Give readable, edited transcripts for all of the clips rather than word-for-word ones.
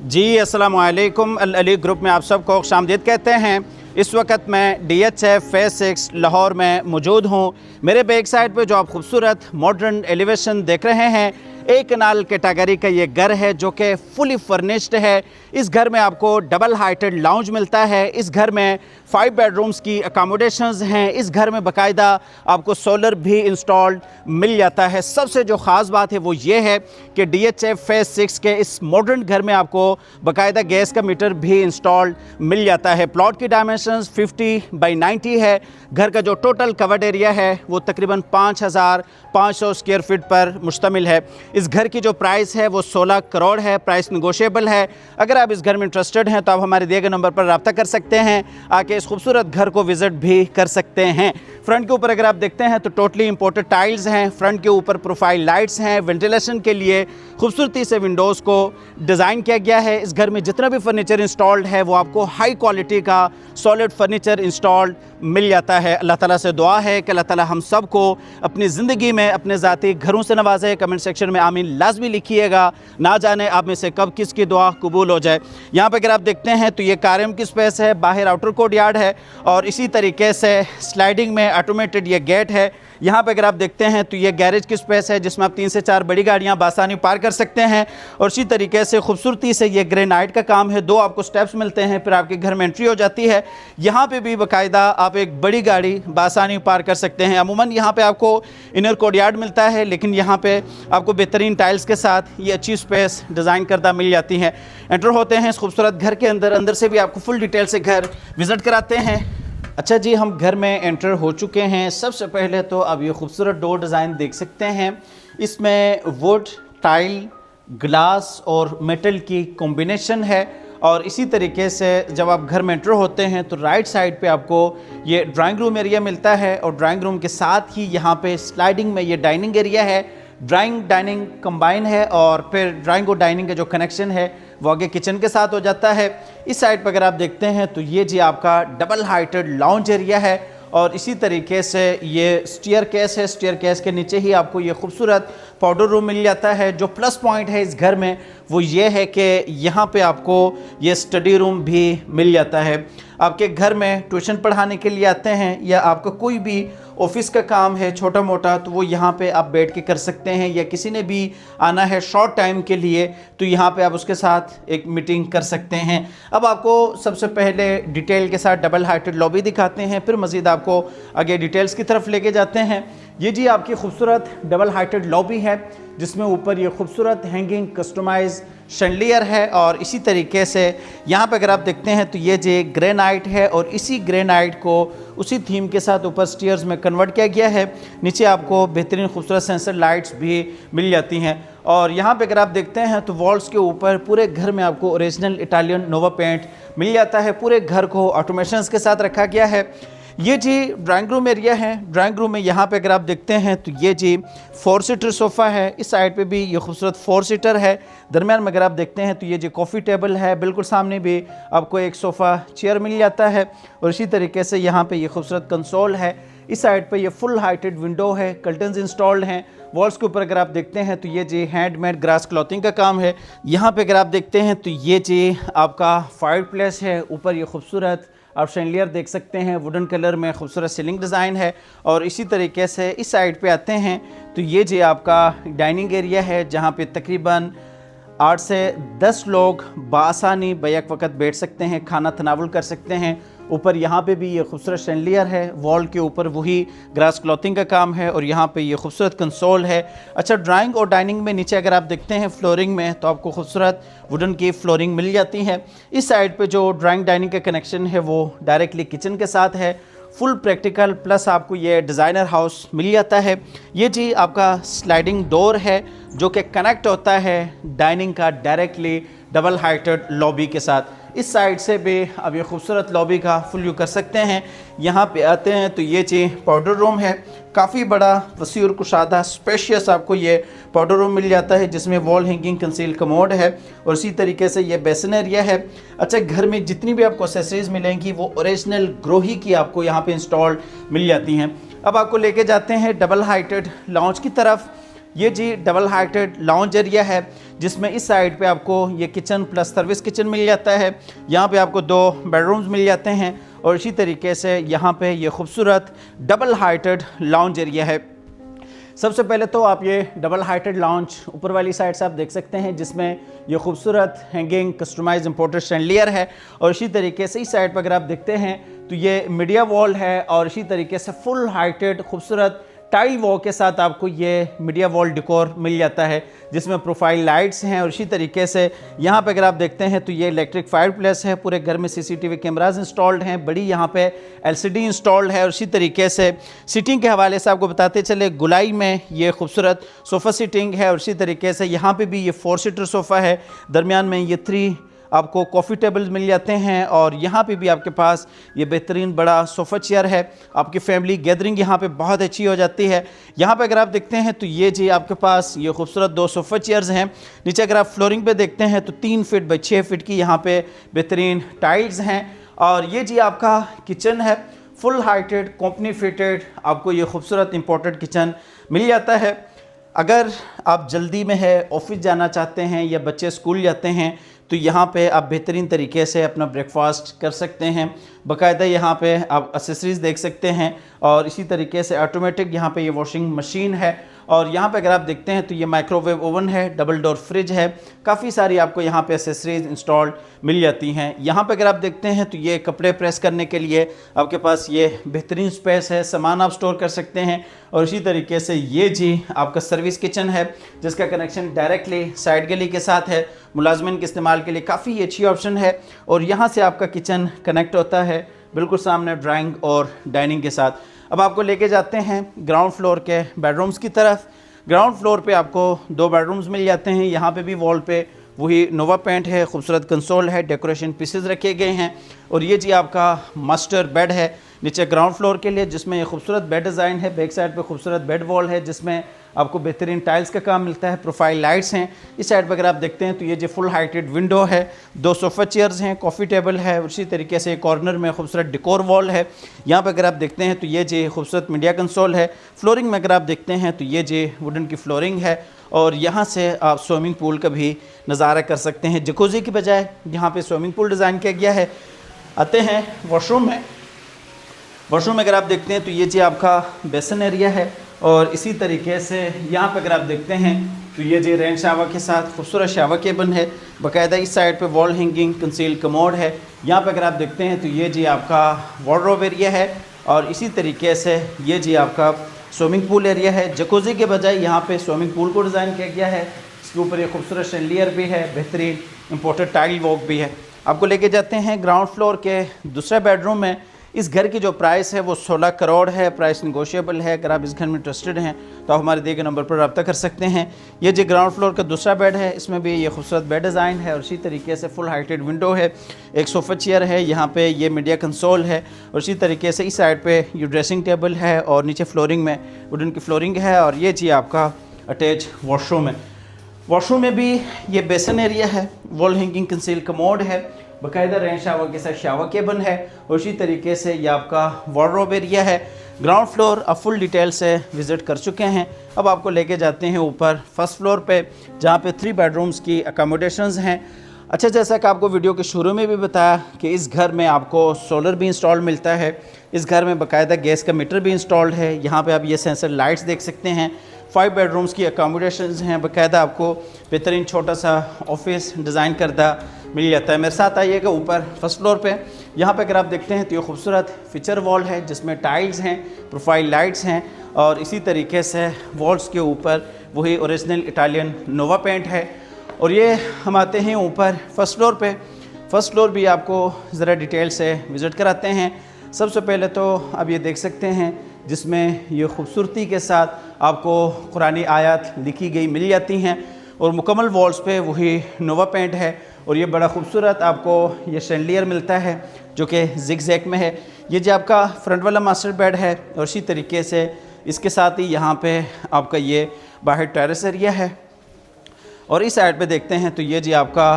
जी अस्सलाम वालेकुम। अल अली ग्रुप में आप सबको खुशामदीद कहते हैं। इस वक्त मैं DHF फेज़ 6 लाहौर में मौजूद हूँ। मेरे बैक साइड पे जो आप खूबसूरत मॉडर्न एलिवेशन देख रहे हैं, एक कनाल कैटेगरी का ये घर है जो कि फुली फर्निश्ड है। इस घर में आपको डबल हाइटेड लाउंज मिलता है। इस घर में 5 बेडरूम्स की अकोमोडेशंस हैं। इस घर में बाकायदा आपको सोलर भी इंस्टॉल्ड मिल जाता है। सबसे जो ख़ास बात है वो ये है कि DHF फेज़ 6 के इस मॉडर्न घर में आपको बाकायदा गैस का मीटर भी इंस्टॉल्ड मिल जाता है। प्लॉट की डायमेंशंस 50 बाई 90 है। घर का जो टोटल कवर्ड एरिया है वो तकरीबन 5500 स्क्वायर फीट पर मुश्तमिल है। इस घर की जो प्राइस है वो 16 करोड़ है। प्राइस नेगोशिएबल है। अगर आप इस घर में इंटरेस्टेड हैं तो आप हमारे दिए गए नंबर पर रब्ता कर सकते हैं, आके इस खूबसूरत घर को विज़िट भी कर सकते हैं। फ्रंट के ऊपर अगर आप देखते हैं तो टोटली इंपोर्टेड टाइल्स हैं। फ्रंट के ऊपर प्रोफाइल लाइट्स हैं। वेंटिलेशन के लिए खूबसूरती से विंडोज़ को डिज़ाइन किया गया है। इस घर में जितना भी फर्नीचर इंस्टॉल्ड है वो आपको हाई क्वालिटी का सॉलिड फर्नीचर इंस्टॉल्ड मिल जाता है। अल्लाह ताला से दुआ है कि अल्लाह ताला हम सब को अपनी ज़िंदगी में अपने ज़ाती घरों से नवाजे। कमेंट सेक्शन में आमीन लाजमी लिखिएगा। ना जाने आप में से कब किसकी दुआ कबूल हो जाए। यहाँ पर अगर आप देखते हैं तो ये कारम की स्पेस है, बाहर आउटर कोर्ट यार्ड है और इसी तरीके से स्लाइडिंग में ऑटोमेटेड ये गेट है। यहाँ पे अगर आप देखते हैं तो ये गैरेज की स्पेस है जिसमें आप 3 से 4 बड़ी गाड़ियाँ बासानी पार कर सकते हैं। और इसी तरीके से खूबसूरती से ये ग्रेनाइट का काम है। 2 आपको स्टेप्स मिलते हैं, फिर आपके घर में एंट्री हो जाती है। यहाँ पे भी बाकायदा आप एक बड़ी गाड़ी बासानी पार कर सकते हैं। अमूमन यहाँ पे आपको इनर कोर्टयार्ड मिलता है, लेकिन यहाँ पे आपको बेहतरीन टाइल्स के साथ ये अच्छी स्पेस डिज़ाइन करदा मिल जाती है। एंटर होते हैं इस खूबसूरत घर के अंदर से भी आपको फुल डिटेल से घर विज़िट कराते हैं। अच्छा जी, हम घर में एंटर हो चुके हैं। सबसे पहले तो आप ये खूबसूरत डोर डिज़ाइन देख सकते हैं। इसमें वुड, टाइल, ग्लास और मेटल की कॉम्बिनेशन है। और इसी तरीके से जब आप घर में एंटर होते हैं तो राइट साइड पे आपको ये ड्राइंग रूम एरिया मिलता है और ड्राइंग रूम के साथ ही यहाँ पे स्लाइडिंग में ये डाइनिंग एरिया है। ड्राइंग डाइनिंग कंबाइन है और फिर ड्राइंग और डाइनिंग का जो कनेक्शन है वो आगे किचन के साथ हो जाता है। इस साइड पर अगर आप देखते हैं तो ये जी आपका डबल हाइटेड लाउंज एरिया है और इसी तरीके से ये स्टेयर केस है। स्टेयर केस के नीचे ही आपको ये खूबसूरत पाउडर रूम मिल जाता है। जो प्लस पॉइंट है इस घर में वो ये है कि यहाँ पे आपको ये स्टडी रूम भी मिल जाता है। आपके घर में ट्यूशन पढ़ाने के लिए आते हैं या आपका कोई भी ऑफिस का काम है छोटा मोटा तो वो यहाँ पे आप बैठ के कर सकते हैं, या किसी ने भी आना है शॉर्ट टाइम के लिए तो यहाँ पे आप उसके साथ एक मीटिंग कर सकते हैं। अब आपको सबसे पहले डिटेल के साथ डबल हाइटेड लॉबी दिखाते हैं, फिर मज़ीद आपको आगे डिटेल्स की तरफ लेके जाते हैं। ये जी आपकी खूबसूरत डबल हाइटेड लॉबी है जिसमें ऊपर ये खूबसूरत हैंगिंग कस्टमाइज शैंडलियर है और इसी तरीके से यहाँ पे अगर आप देखते हैं तो ये जो ग्रेनाइट है और इसी ग्रेनाइट को उसी थीम के साथ ऊपर स्टेयर्स में कन्वर्ट किया गया है। नीचे आपको बेहतरीन खूबसूरत सेंसर लाइट्स भी मिल जाती हैं। और यहाँ पे अगर आप देखते हैं तो वॉल्स के ऊपर पूरे घर में आपको ओरिजिनल इटालियन नोवा पेंट मिल जाता है। पूरे घर को ऑटोमेशंस के साथ रखा गया है। ये जी ड्राइंग रूम एरिया है। ड्राइंग रूम में यहाँ पे अगर आप देखते हैं तो ये जी 4 सीटर सोफ़ा है। इस साइड पे भी ये खूबसूरत 4 सीटर है। दरमियान में अगर आप देखते हैं तो ये जी कॉफ़ी टेबल है। बिल्कुल सामने भी आपको एक सोफ़ा चेयर मिल जाता है और इसी तरीके से यहाँ पे ये खूबसूरत कंसोल है। इस साइड पे ये फुल हाइटेड विंडो है, कर्टन्स इंस्टॉल्ड हैं। वॉल्स के ऊपर अगर आप देखते हैं तो ये जी हैंडमेड ग्रास क्लॉथिंग का काम है। यहाँ पे अगर आप देखते हैं तो ये जी आपका फायर प्लेस है। ऊपर ये खूबसूरत आप शैंडलियर देख सकते हैं, वुडन कलर में खूबसूरत सीलिंग डिज़ाइन है। और इसी तरीके से इस साइड पे आते हैं तो ये जी आपका डाइनिंग एरिया है जहाँ पे तकरीबन 8 से 10 लोग बासानी बैक वक़्त बैठ सकते हैं, खाना तनावुल कर सकते हैं। ऊपर यहाँ पे भी ये खूबसूरत शैंडलियर है। वॉल के ऊपर वही ग्रास क्लॉथिंग का काम है और यहाँ पे ये खूबसूरत कंसोल है। अच्छा, ड्राइंग और डाइनिंग में नीचे अगर आप देखते हैं फ्लोरिंग में तो आपको खूबसूरत वुडन की फ्लोरिंग मिल जाती है। इस साइड पे जो ड्राइंग डाइनिंग का कनेक्शन है वो डायरेक्टली किचन के साथ है। फुल प्रैक्टिकल प्लस आपको ये डिज़ाइनर हाउस मिल जाता है। ये जी आपका स्लाइडिंग डोर है जो कि कनेक्ट होता है डाइनिंग का डायरेक्टली डबल हाइटेड लॉबी के साथ। इस साइड से भी अब ये खूबसूरत लॉबी का फुल व्यू कर सकते हैं। यहाँ पे आते हैं तो ये जी पाउडर रूम है। काफ़ी बड़ा वसी और कुशादा स्पेशियस आपको ये पाउडर रूम मिल जाता है जिसमें वॉल हैंगिंग कंसील कमोड है और इसी तरीके से ये बेसिन एरिया है। अच्छा, घर में जितनी भी आपको एक्सेसरीज मिलेंगी वो ओरिजिनल ग्रोही की आपको यहाँ पे इंस्टॉल्ड मिल जाती हैं। अब आपको लेके जाते हैं डबल हाइटेड लाउंज की तरफ। ये जी डबल हाइटेड लाउंज एरिया है जिसमें इस साइड पे आपको ये किचन प्लस सर्विस किचन मिल जाता है। यहाँ पे आपको 2 बेडरूम्स मिल जाते हैं और इसी तरीके से यहाँ पे ये खूबसूरत डबल हाइटेड लाउंज एरिया है। सबसे पहले तो आप ये डबल हाइटेड लाउंज ऊपर वाली साइड से आप देख सकते हैं, जिसमें ये खूबसूरत हैंगिंग कस्टमाइज इंपोर्टेड शैंडलियर है और इसी तरीके से इस साइड पर अगर आप देखते हैं तो ये मीडिया वॉल है और इसी तरीके से फुल हाइटेड खूबसूरत टाइल वॉल के साथ आपको ये मीडिया वॉल डेकोर मिल जाता है, जिसमें प्रोफाइल लाइट्स हैं और इसी तरीके से यहाँ पे अगर आप देखते हैं तो ये इलेक्ट्रिक फायर प्लेस है। पूरे घर में सीसीटीवी कैमरास इंस्टॉल्ड हैं, बड़ी यहाँ पे एलसीडी इंस्टॉल्ड है और इसी तरीके से सीटिंग के हवाले से आपको बताते चले, गुलाई में ये खूबसूरत सोफ़ा सीटिंग है और इसी तरीके से यहाँ पर भी ये 4 सीटर सोफ़ा है। दरमियान में ये 3 आपको कॉफ़ी टेबल्स मिल जाते हैं और यहाँ पे भी आपके पास ये बेहतरीन बड़ा सोफ़ा चेयर है। आपकी फैमिली गैदरिंग यहाँ पे बहुत अच्छी हो जाती है। यहाँ पे अगर आप देखते हैं तो ये जी आपके पास ये खूबसूरत 2 सोफ़ा चेयर्स हैं। नीचे अगर आप फ्लोरिंग पे देखते हैं तो 3 फीट बाई 6 फीट की यहाँ पे बेहतरीन टाइल्स हैं और ये जी आपका किचन है, फुल हाइटेड कंपनी फिटेड आपको ये खूबसूरत इंपोर्टेड किचन मिल जाता है। अगर आप जल्दी में है, ऑफिस जाना चाहते हैं या बच्चे स्कूल जाते हैं तो यहाँ पे आप बेहतरीन तरीके से अपना ब्रेकफास्ट कर सकते हैं। बाकायदा यहाँ पे आप एक्सेसरीज़ देख सकते हैं और इसी तरीके से ऑटोमेटिक यहाँ पे ये वॉशिंग मशीन है और यहाँ पे अगर आप देखते हैं तो ये माइक्रोवेव ओवन है, डबल डोर फ्रिज है, काफ़ी सारी आपको यहाँ पे एक्सेसरीज इंस्टॉल्ड मिल जाती हैं। यहाँ पे अगर आप देखते हैं तो ये कपड़े प्रेस करने के लिए आपके पास ये बेहतरीन स्पेस है, सामान आप स्टोर कर सकते हैं और इसी तरीके से ये जी आपका सर्विस किचन है, जिसका कनेक्शन डायरेक्टली साइड गली के साथ है। मुलाजमिन के इस्तेमाल के लिए काफ़ी अच्छी ऑप्शन है और यहाँ से आपका किचन कनेक्ट होता है बिल्कुल सामने ड्राइंग और डाइनिंग के साथ। अब आपको लेके जाते हैं ग्राउंड फ्लोर के बेडरूम्स की तरफ। ग्राउंड फ्लोर पे आपको 2 बेडरूम्स मिल जाते हैं। यहाँ पे भी वॉल पे वही नोवा पेंट है, खूबसूरत कंसोल है, डेकोरेशन पीसेस रखे गए हैं और ये जी आपका मास्टर बेड है नीचे ग्राउंड फ्लोर के लिए, जिसमें ये खूबसूरत बेड डिज़ाइन है। बैक साइड पे खूबसूरत बेड वॉल है जिसमें आपको बेहतरीन टाइल्स का काम मिलता है, प्रोफाइल लाइट्स हैं। इस साइड पर अगर आप देखते हैं तो ये जो फुल हाइटेड विंडो है, 2 सोफ़ा चेयर्स हैं, कॉफ़ी टेबल है, उसी तरीके से कॉर्नर में खूबसूरत डेकोर वॉल है। यहाँ पर अगर आप देखते हैं तो ये जो खूबसूरत मीडिया कंसोल है। फ्लोरिंग में अगर आप देखते हैं तो ये जो वुडन की फ्लोरिंग है और यहाँ से आप स्विमिंग पूल का भी नज़ारा कर सकते हैं। जकूज़ी की बजाय यहाँ पे स्विमिंग पूल डिज़ाइन किया गया है। आते हैं वॉशरूम में। वॉशरूम में अगर आप देखते हैं तो ये जी आपका बेसन एरिया है और इसी तरीके से यहाँ पे अगर आप देखते हैं तो ये जी रेन शावर के साथ खूबसूरत शावर केबिन है। बाकायदा इस साइड पे वॉल हैंगिंग कंसील कमोड है। यहाँ पे अगर आप देखते हैं तो ये जी आपका वार्डरोब एरिया है और इसी तरीके से ये जी आपका स्विमिंग पूल एरिया है। जकूज़ी के बजाय यहाँ पे स्विमिंग पूल को डिज़ाइन किया गया है। इसके ऊपर ये खूबसूरत शैंडलियर भी है, बेहतरीन इंपोर्टेड टाइल वॉक भी है। आपको लेके जाते हैं ग्राउंड फ्लोर के दूसरे बेडरूम में। इस घर की जो प्राइस है वो 16 करोड़ है। प्राइस नेगोशिएबल है। अगर आप इस घर में इंटरेस्टेड हैं तो आप हमारे दिए गए नंबर पर रब्ता कर सकते हैं। ये जो ग्राउंड फ्लोर का दूसरा बेड है, इसमें भी ये खूबसूरत बेड डिज़ाइन है और इसी तरीके से फुल हाइटेड विंडो है, एक सोफ़ा चेयर है, यहाँ पे ये मीडिया कंसोल है और इसी तरीके से इस साइड पे ये ड्रेसिंग टेबल है और नीचे फ्लोरिंग में वुडन की फ्लोरिंग है और ये जी आपका अटैच वॉशरूम है। वॉशरूम में भी ये बेसन एरिया है, वॉल हैंगिंग कंसील कमोड है, बाकायदा रेन शावर के साथ शावर केबिन है और इसी तरीके से ये आपका वार्डरोब एरिया है। ग्राउंड फ्लोर आप फुल डिटेल से विज़िट कर चुके हैं। अब आपको लेके जाते हैं ऊपर फर्स्ट फ्लोर पे, जहाँ पे 3 बेडरूम्स की अकोमोडेशंस हैं। अच्छा, जैसा कि आपको वीडियो के शुरू में भी बताया कि इस घर में आपको सोलर भी इंस्टॉल मिलता है। इस घर में बाकायदा गैस का मीटर भी इंस्टॉल्ड है। यहाँ पे आप ये सेंसर लाइट्स देख सकते हैं। 5 बेडरूम्स की अकोमोडेशंस हैं। बाकायदा आपको बेहतरीन छोटा सा ऑफिस डिज़ाइन करदा मिल जाता है। मेरे साथ आइएगा ऊपर फर्स्ट फ्लोर पे। यहाँ पे अगर आप देखते हैं तो ये खूबसूरत फीचर वॉल है जिसमें टाइल्स हैं, प्रोफाइल लाइट्स हैं और इसी तरीके से वॉल्स के ऊपर वही ओरिजिनल इटालियन नोवा पेंट है। और ये हम आते हैं ऊपर फर्स्ट फ्लोर पे। फर्स्ट फ्लोर भी आपको ज़रा डिटेल से विज़िट कराते हैं। सबसे पहले तो आप ये देख सकते हैं जिसमें ये खूबसूरती के साथ आपको कुरानी आयत लिखी गई मिल जाती हैं और मुकम्मल वॉल्स पे वही नोवा पेंट है और ये बड़ा खूबसूरत आपको ये शैंडलियर मिलता है जो कि जिग-जैग में है। ये जो आपका फ्रंट वाला मास्टर बेड है और इसी तरीके से इसके साथ ही यहाँ पे आपका ये बाहर टेरेस एरिया है। और इस साइड पे देखते हैं तो ये जी आपका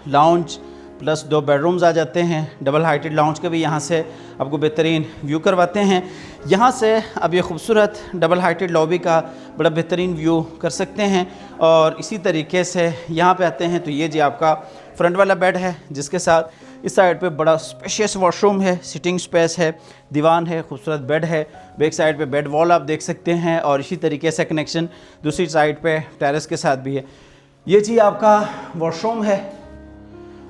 लाउंज प्लस 2 बेडरूम्स आ जाते हैं। डबल हाइटेड लाउंज का भी यहाँ से आपको बेहतरीन व्यू करवाते हैं। यहाँ से अब ये खूबसूरत डबल हाइटेड लॉबी का बड़ा बेहतरीन व्यू कर सकते हैं। और इसी तरीके से यहाँ पे आते हैं तो ये जी आपका फ्रंट वाला बेड है, जिसके साथ इस साइड पे बड़ा स्पेशियस वॉशरूम है, सिटिंग स्पेस है, दीवान है, खूबसूरत बेड है। बैक साइड पे बेड वॉल आप देख सकते हैं और इसी तरीके से कनेक्शन दूसरी साइड पे टेरेस के साथ भी है। ये जी आपका वॉशरूम है,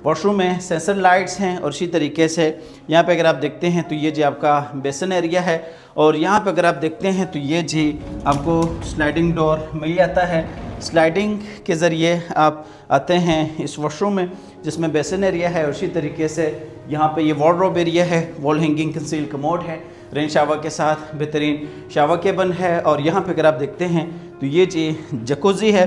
वॉशरूम में सेंसर लाइट्स हैं और इसी तरीके से यहाँ पे अगर आप देखते हैं तो ये जी आपका बेसन एरिया है। और यहाँ पे अगर आप देखते हैं तो ये जी आपको स्लाइडिंग डोर मिल जाता है। स्लाइडिंग के ज़रिए आप आते हैं इस वॉशरूम में, जिसमें बेसन एरिया है और इसी तरीके से यहाँ पे ये वार्डरोब एरिया है, वॉल हैंगिंग कंसील कमोड है, रेन शावर के साथ बेहतरीन शावर केबिन है। और यहाँ पे अगर आप देखते हैं तो ये जी जकूज़ी है।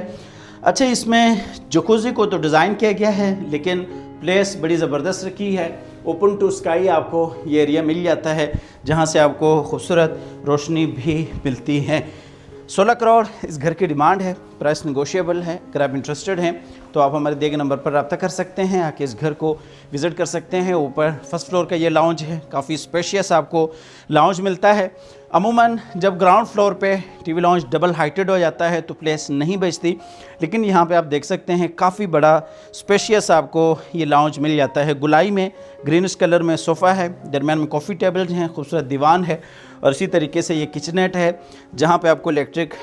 अच्छा, इसमें जकूज़ी को तो डिज़ाइन किया गया है लेकिन प्लेस बड़ी ज़बरदस्त रखी है। ओपन टू स्काई आपको ये एरिया मिल जाता है, जहाँ से आपको खूबसूरत रोशनी भी मिलती है। 16 करोड़ इस घर की डिमांड है, प्राइस नेगोशिएबल है। अगर आप इंटरेस्टेड हैं तो आप हमारे दिए गए नंबर पर रब्ता कर सकते हैं, आके इस घर को विज़िट कर सकते हैं। ऊपर फर्स्ट फ्लोर का ये लाउंज है, काफ़ी स्पेशियस आपको लाउंज मिलता है। अमूमन जब ग्राउंड फ्लोर पे टीवी लाउंज डबल हाइटेड हो जाता है तो प्लेस नहीं बचती, लेकिन यहाँ पे आप देख सकते हैं काफ़ी बड़ा स्पेशियस आपको ये लाउंज मिल जाता है। गुलाई में ग्रीनिश कलर में सोफ़ा है, दरम्यान में कॉफ़ी टेबल हैं, खूबसूरत दीवान है और इसी तरीके से ये किचनेट है, जहाँ पे आपको इलेक्ट्रिक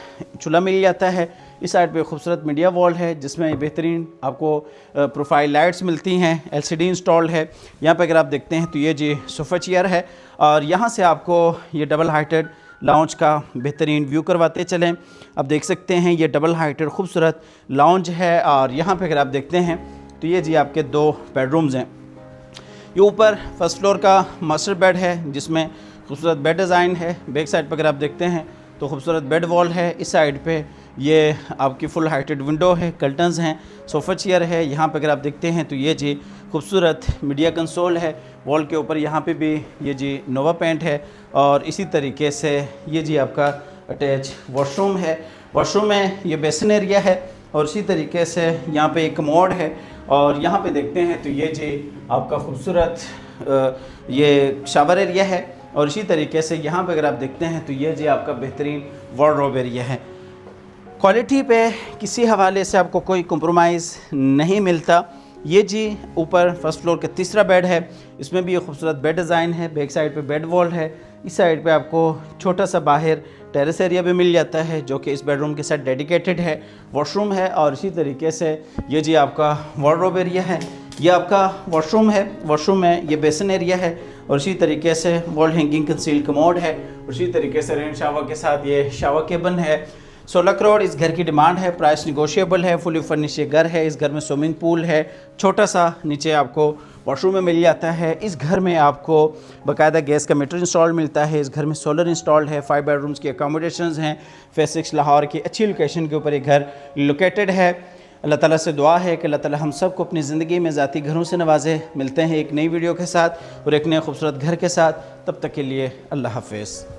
चूल्हा मिल जाता है। इस साइड पे खूबसूरत मीडिया वॉल है, जिसमें बेहतरीन आपको प्रोफाइल लाइट्स मिलती हैं, एलसीडी इंस्टॉल्ड है। यहाँ पे अगर आप देखते हैं तो ये जी सोफ़ा चेयर है और यहाँ से आपको ये डबल हाइटेड लाउंज का बेहतरीन व्यू करवाते चलें। आप देख सकते हैं ये डबल हाइटेड खूबसूरत लाउंज है। और यहाँ पे अगर आप देखते हैं तो ये जी आपके 2 बेडरूम्स हैं। ये ऊपर फर्स्ट फ्लोर का मास्टर बेड है, जिसमें खूबसूरत बेड डिज़ाइन है। बैक साइड पर अगर आप देखते हैं तो खूबसूरत बेड वॉल है। इस साइड पे ये आपकी फुल हाइटेड विंडो है, कर्टन्स हैं, सोफ़ा चेयर है। यहाँ पे अगर आप देखते हैं तो ये जी खूबसूरत मीडिया कंसोल है। वॉल के ऊपर यहाँ पे भी ये जी नोवा पेंट है और इसी तरीके से ये जी आपका अटैच वॉशरूम है। वॉशरूम में ये बेसन एरिया है और इसी तरीके से यहाँ पे एक कमोड है। और यहाँ पे देखते हैं तो ये जी आपका खूबसूरत ये शावर एरिया है और इसी तरीके से यहाँ पे अगर आप देखते हैं तो ये जी आपका बेहतरीन वार्डरोब एरिया है। क्वालिटी पे किसी हवाले से आपको कोई कंप्रोमाइज़ नहीं मिलता। ये जी ऊपर फर्स्ट फ्लोर का तीसरा बेड है, इसमें भी ये खूबसूरत बेड डिज़ाइन है। बैक साइड पे बेड वॉल है। इस साइड पे आपको छोटा सा बाहर टेरेस एरिया भी मिल जाता है, जो कि इस बेडरूम के साथ डेडिकेटेड है। वॉशरूम है और इसी तरीके से ये जी आपका वार्डरोब एरिया है। ये आपका वॉशरूम है। वॉशरूम में ये बेसन एरिया है और इसी तरीके से वॉल हैंगिंग कंसील कमोड है और इसी तरीके से रेन शावर के साथ ये शावर केबिन है। 16 करोड़ इस घर की डिमांड है, प्राइस निगोशिएबल है। फुली फर्निश घर है। इस घर में स्विमिंग पूल है, छोटा सा नीचे आपको वॉशरूम में मिल जाता है। इस घर में आपको बाकायदा गैस का मीटर इंस्टॉल मिलता है। इस घर में सोलर इंस्टॉल्ड है। 5 बेडरूम्स की अकोमोडेशंस हैं। फेस 6 लाहौर की अच्छी लोकेशन के ऊपर ये घर लोकेटेड है। अल्लाह ताला से दुआ है कि अल्लाह ताला हम सब को अपनी ज़िंदगी में ज़ाती घरों से नवाजे। मिलते हैं एक नई वीडियो के साथ और एक नए खूबसूरत घर के साथ। तब तक के लिए अल्लाह हाफ़िज़।